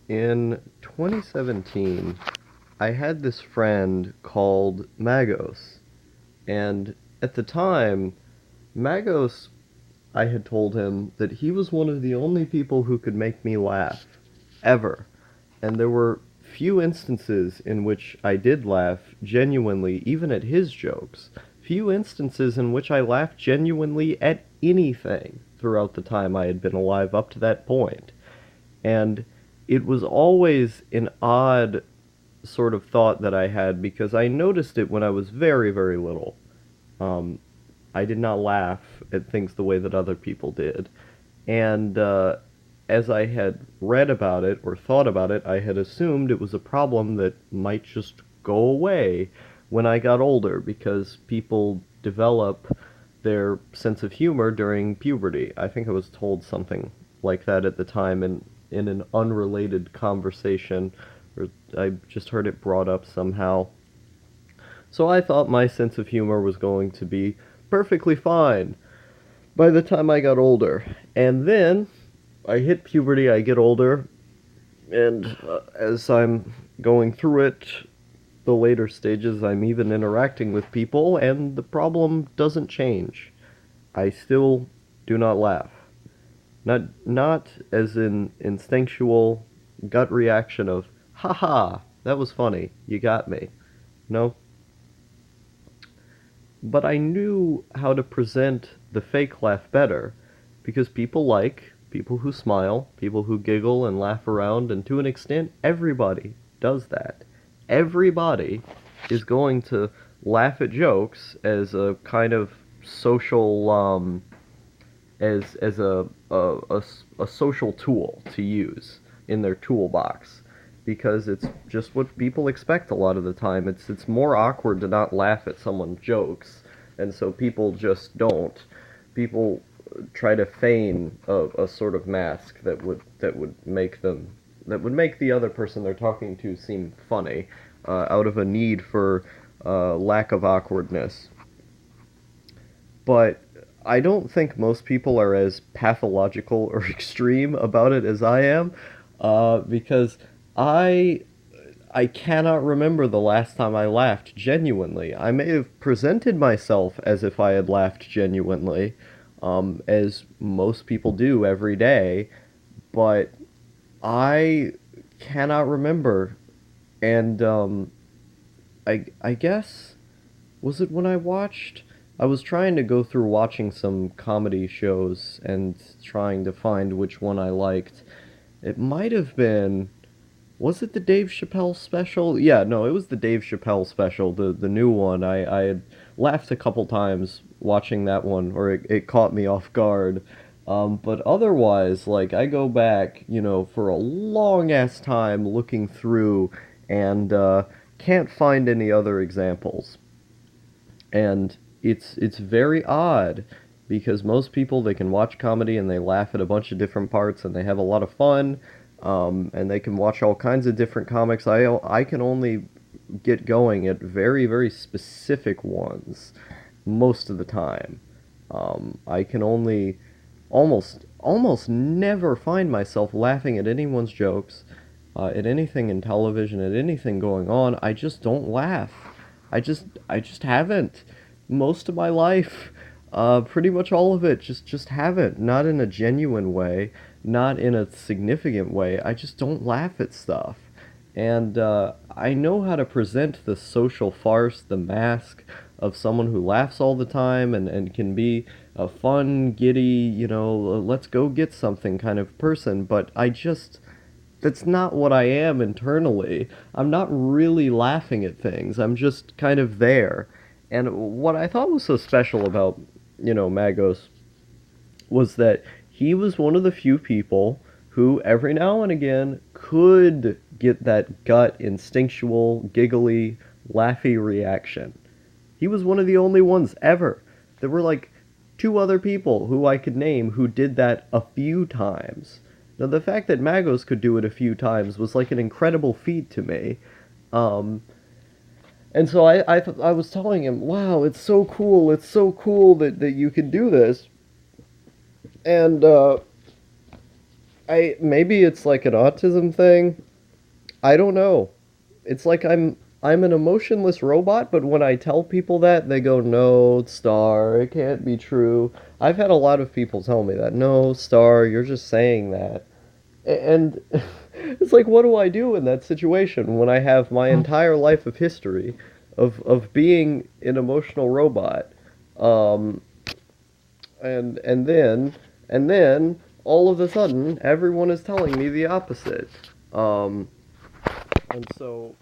In 2017, I had this friend called Magos, and at the time, Magos, I had told him that he was one of the only people who could make me laugh, ever. And there were few instances in which I did laugh genuinely, even at his jokes. Few instances in which I laughed genuinely at anything throughout the time I had been alive up to that point. And it was always an odd sort of thought that I had because I noticed it when I was very, very little. Um, I did not laugh at things the way that other people did. And as I had read about it or thought about it, I had assumed it was a problem that might just go away when I got older because people develop their sense of humor during puberty. I think I was told something like that at the time in an unrelated conversation, or I just heard it brought up somehow. So I thought my sense of humor was going to be perfectly fine by the time I got older. And then I hit puberty, I get older, and as I'm going through it, the later stages, I'm even interacting with people, and the problem doesn't change. I still do not laugh. Not as an instinctual gut reaction of, haha, that was funny, you got me. No. But I knew how to present the fake laugh better, because people like people who smile, people who giggle and laugh around, and to an extent, everybody does that. Everybody is going to laugh at jokes as a kind of social as a social tool to use in their toolbox because it's just what people expect a lot of the time. It's more awkward to not laugh at someone's jokes, and so people just don't. People try to feign a sort of mask that would make the other person they're talking to seem funny, out of a need for lack of awkwardness. But I don't think most people are as pathological or extreme about it as I am, because I I cannot remember the last time I laughed genuinely. I may have presented myself as if I had laughed genuinely, as most people do every day, but I cannot remember. And I guess, was it when I watched? I was trying to go through watching some comedy shows and trying to find which one I liked. It might have been, was it the Dave Chappelle special? Yeah, no, it was the Dave Chappelle special, the new one. I had laughed a couple times watching that one, or it caught me off guard. But otherwise, like, I go back, for a long ass time looking through and can't find any other examples. And it's very odd because most people, they can watch comedy and they laugh at a bunch of different parts and they have a lot of fun, and they can watch all kinds of different comics. I can only get going at very, very specific ones most of the time. I can only almost never find myself laughing at anyone's jokes, at anything in television, at anything going on. I just don't laugh. I just haven't most of my life. Pretty much all of it. Just haven't. Not in a genuine way. Not in a significant way. I just don't laugh at stuff. And I know how to present the social farce, the mask of someone who laughs all the time and can be a fun, giddy, let's go get something kind of person. But that's not what I am internally. I'm not really laughing at things. I'm just kind of there. And what I thought was so special about, Magos was that he was one of the few people who every now and again could get that gut, instinctual, giggly, laughy reaction. He was one of the only ones ever. There were like two other people who I could name who did that a few times. Now, the fact that Magos could do it a few times was like an incredible feat to me. Um, and so I was telling him, wow, it's so cool that you can do this. And I maybe it's like an autism thing. I don't know. It's like I'm an emotionless robot, but when I tell people that, they go, "No, Star, it can't be true." I've had a lot of people tell me that. "No, Star, you're just saying that." And it's like, what do I do in that situation when I have my entire life of history of being an emotional robot? Um, and then all of a sudden everyone is telling me the opposite. Um, and so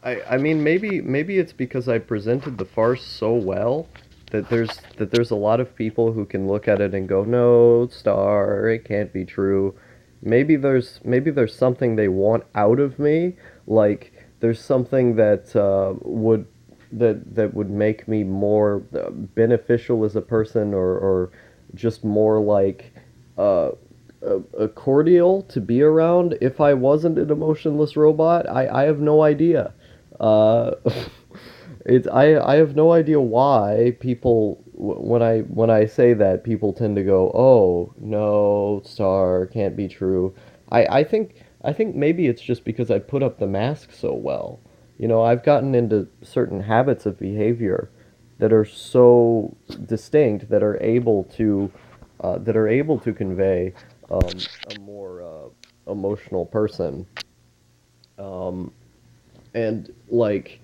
I mean maybe it's because I presented the farce so well that there's a lot of people who can look at it and go, "No, Star, it can't be true." Maybe there's something they want out of me, like there's something that would make me more beneficial as a person, or just more like uh, a cordial to be around if I wasn't an emotionless robot. I have no idea. Uh, I have no idea why people when I say that, people tend to go, "Oh no, Star, can't be true." I think maybe it's just because I put up the mask so well. I've gotten into certain habits of behavior that are so distinct that are able to convey a more emotional person. Um, and like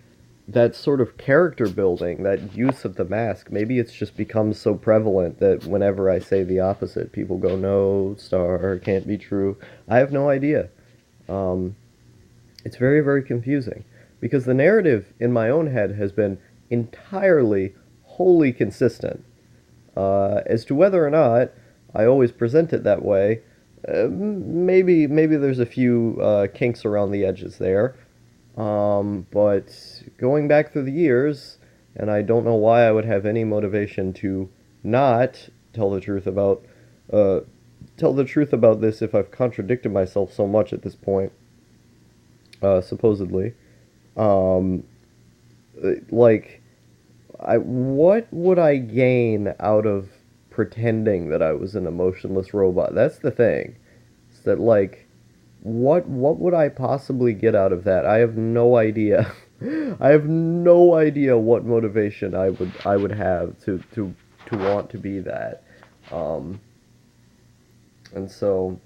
that sort of character building, that use of the mask, maybe it's just become so prevalent that whenever I say the opposite, people go, "No, Star, can't be true." I have no idea. Um, it's very, very confusing because the narrative in my own head has been entirely, wholly consistent. As to whether or not I always present it that way, maybe there's a few kinks around the edges there. But going back through the years, and I don't know why I would have any motivation to not tell the truth about uh, tell the truth about this if I've contradicted myself so much at this point, supposedly. Um, like, what would I gain out of pretending that I was an emotionless robot? That's the thing. It's that like, what would I possibly get out of that? I have no idea. I have no idea what motivation I would have to want to be that. Um, and so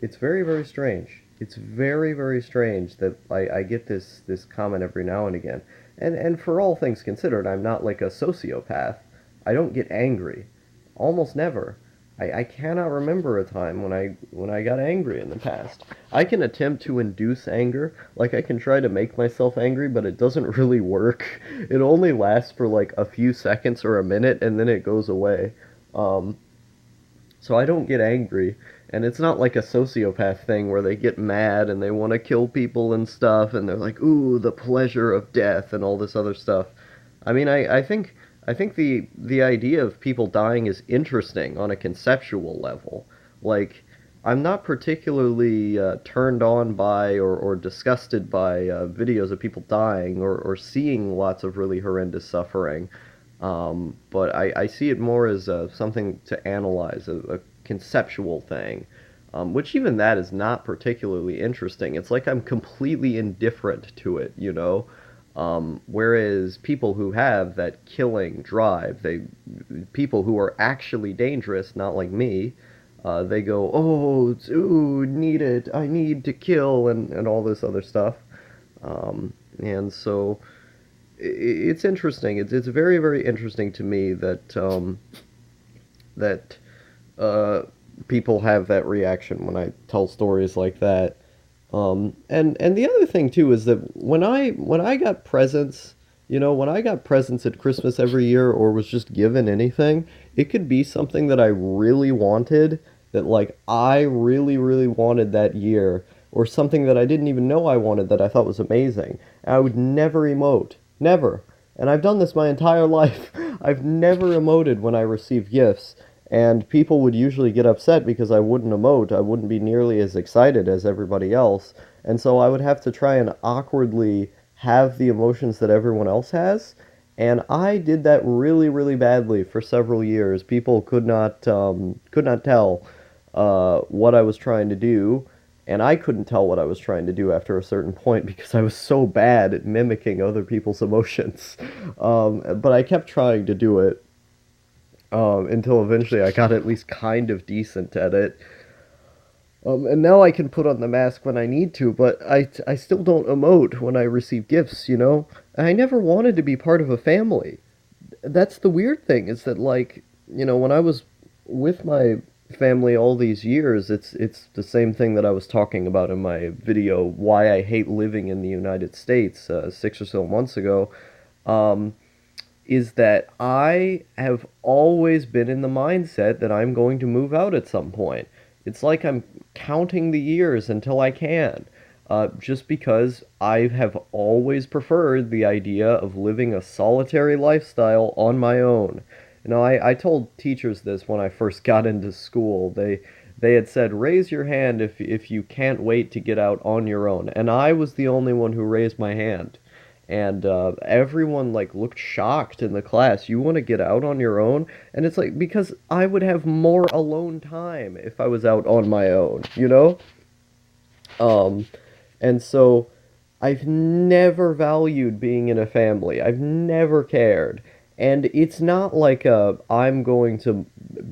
it's very, very strange. It's very, very strange that I get this comment every now and again. And for all things considered, I'm not like a sociopath. I don't get angry. Almost never. I cannot remember a time when I got angry in the past. I can attempt to induce anger, like I can try to make myself angry, but it doesn't really work. It only lasts for like a few seconds or a minute, and then it goes away. Um, so I don't get angry, and it's not like a sociopath thing where they get mad and they want to kill people and stuff, and they're like, "Ooh, the pleasure of death," and all this other stuff. I mean, I think the idea of people dying is interesting on a conceptual level. Like, I'm not particularly turned on by or disgusted by videos of people dying, or seeing lots of really horrendous suffering. But I see it more as something to analyze, a conceptual thing, which even that is not particularly interesting. It's like I'm completely indifferent to it. Whereas people who have that killing drive, people who are actually dangerous, not like me, they go, "Oh, ooh, need it, I need to kill," and all this other stuff. And so it's interesting. It's very, very interesting to me that uh, people have that reaction when I tell stories like that. And the other thing too is that when I got presents, when I got presents at Christmas every year, or was just given anything, it could be something that I really wanted, that like I really, really wanted that year, or something that I didn't even know I wanted that I thought was amazing. And I would never emote. Never. And I've done this my entire life. I've never emoted when I receive gifts, and people would usually get upset because I wouldn't emote. I wouldn't be nearly as excited as everybody else, and so I would have to try and awkwardly have the emotions that everyone else has. And I did that really, really badly for several years. People could not tell. what I was trying to do, and I couldn't tell what I was trying to do after a certain point because I was so bad at mimicking other people's emotions. But I kept trying to do it until eventually I got at least kind of decent at it. And now I can put on the mask when I need to, but I still don't emote when I receive gifts, you know? And I never wanted to be part of a family. That's the weird thing, is that, like, when I was with my family all these years, it's the same thing that I was talking about in my video, Why I Hate Living in the United States, 6 or so months ago. Um, is that I have always been in the mindset that I'm going to move out at some point. It's like I'm counting the years until I can, just because I have always preferred the idea of living a solitary lifestyle on my own. I told teachers this when I first got into school. They had said, raise your hand if you can't wait to get out on your own. And I was the only one who raised my hand. And everyone like looked shocked in the class. You want to get out on your own? And it's like, because I would have more alone time if I was out on my own, you know? Um, and so I've never valued being in a family. I've never cared. And it's not like a I'm going to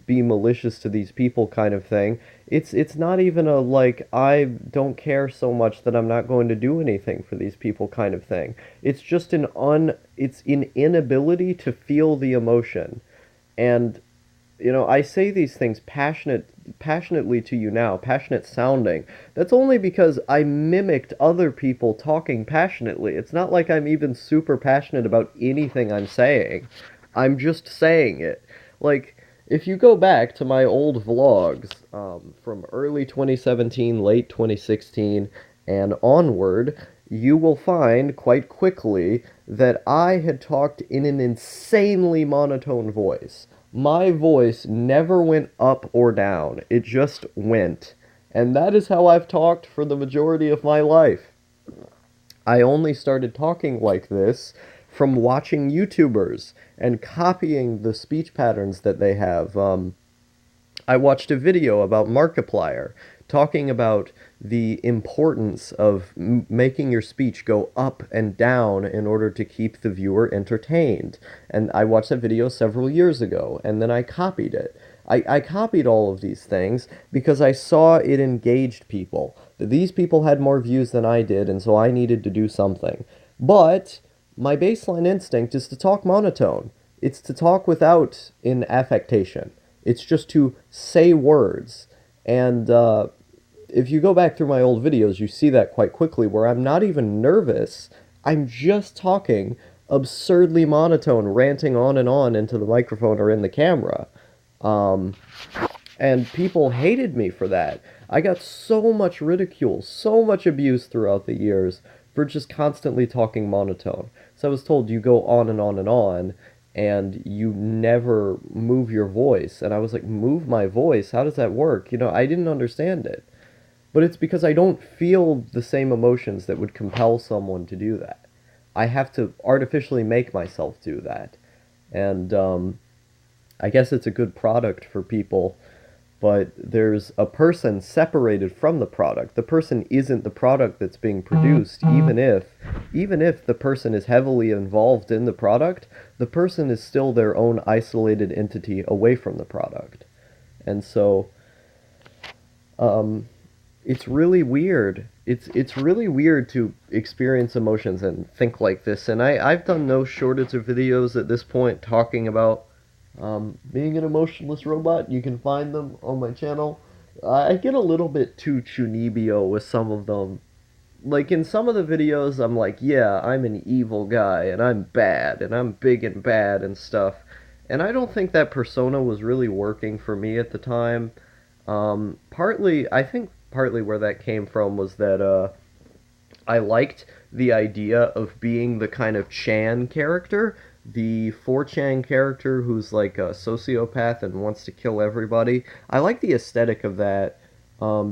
be malicious to these people kind of thing. It's not even a like I don't care so much that I'm not going to do anything for these people kind of thing. It's just it's an inability to feel the emotion. And I say these things passionately to you now, passionate sounding. That's only because I mimicked other people talking passionately. It's not like I'm even super passionate about anything I'm saying. I'm just saying it. Like, if you go back to my old vlogs from early 2017, late 2016, and onward, you will find quite quickly that I had talked in an insanely monotone voice. My voice never went up or down. It just went. And that is how I've talked for the majority of my life. I only started talking like this from watching YouTubers and copying the speech patterns that they have. I watched a video about Markiplier talking about the importance of making your speech go up and down in order to keep the viewer entertained. And I watched that video several years ago, and then I copied it. I copied all of these things because I saw it engaged people. These people had more views than I did, and so I needed to do something. But my baseline instinct is to talk monotone. It's to talk without an affectation. It's just to say words. And if you go back through my old videos, you see that quite quickly, where I'm not even nervous. I'm just talking absurdly monotone, ranting on into the microphone or in the camera. Um, and people hated me for that. I got so much ridicule, so much abuse throughout the years for just constantly talking monotone. So I was told, you go on and on and on, and you never move your voice. And I was like, move my voice? How does that work? I didn't understand it. But it's because I don't feel the same emotions that would compel someone to do that. I have to artificially make myself do that. And I guess it's a good product for people, but there's a person separated from the product. The person isn't the product that's being produced, even if the person is heavily involved in the product, the person is still their own isolated entity away from the product. And so it's really weird. It's really weird to experience emotions and think like this. And I've done no shortage of videos at this point talking about being an emotionless robot. You can find them on my channel. I get a little bit too chunibyo with some of them. Like, in some of the videos, I'm like, yeah, I'm an evil guy, and I'm bad, and I'm big and bad and stuff. And I don't think that persona was really working for me at the time. I think partly where that came from was that I liked the idea of being the kind of Chan character, the 4chan character who's like a sociopath and wants to kill everybody. I like the aesthetic of that,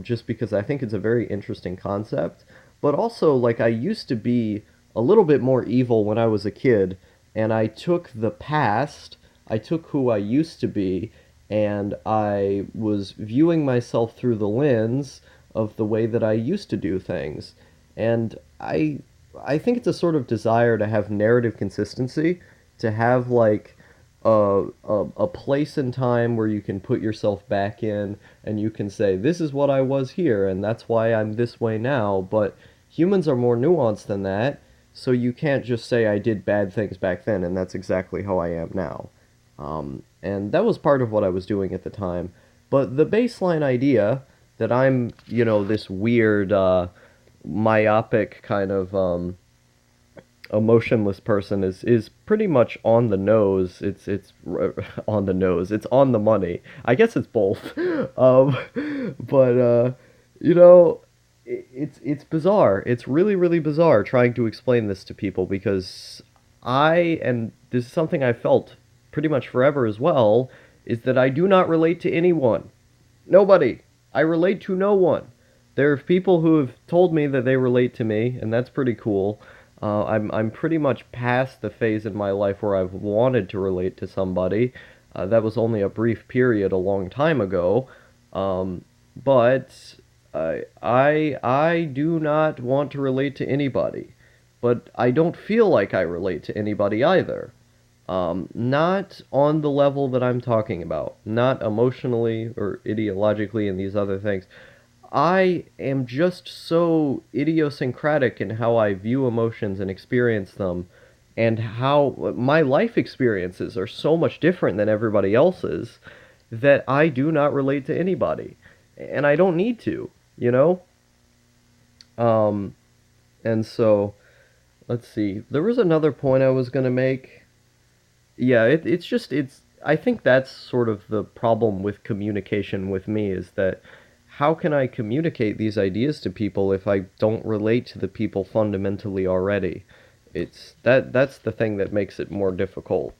just because I think it's a very interesting concept. But also, like, I used to be a little bit more evil when I was a kid, and I took the past, I took who I used to be, and I was viewing myself through the lens of the way that I used to do things. And I think it's a sort of desire to have narrative consistency, to have like a place in time where you can put yourself back in and you can say, this is what I was here, and that's why I'm this way now. But humans are more nuanced than that, so you can't just say I did bad things back then, and that's exactly how I am now. And that was part of what I was doing at the time. But the baseline idea that I'm, this weird, myopic kind of emotionless person is pretty much on the nose. It's on the nose. It's on the money. I guess it's both. But you know, it's bizarre. It's really really bizarre trying to explain this to people because and this is something I felt pretty much forever as well, is that I do not relate to anyone. Nobody. I relate to no one. There are people who have told me that they relate to me, and that's pretty cool. I'm pretty much past the phase in my life where I've wanted to relate to somebody. That was only a brief period a long time ago. But I do not want to relate to anybody. But I don't feel like I relate to anybody either. Not on the level that I'm talking about. Not emotionally or ideologically and these other things. I am just so idiosyncratic in how I view emotions and experience them, and how my life experiences are so much different than everybody else's that I do not relate to anybody. And I don't need to, you know? Um, and so, let's see. There was another point I was going to make. Yeah, I think that's sort of the problem with communication with me, is that how can I communicate these ideas to people if I don't relate to the people fundamentally already? That's the thing that makes it more difficult.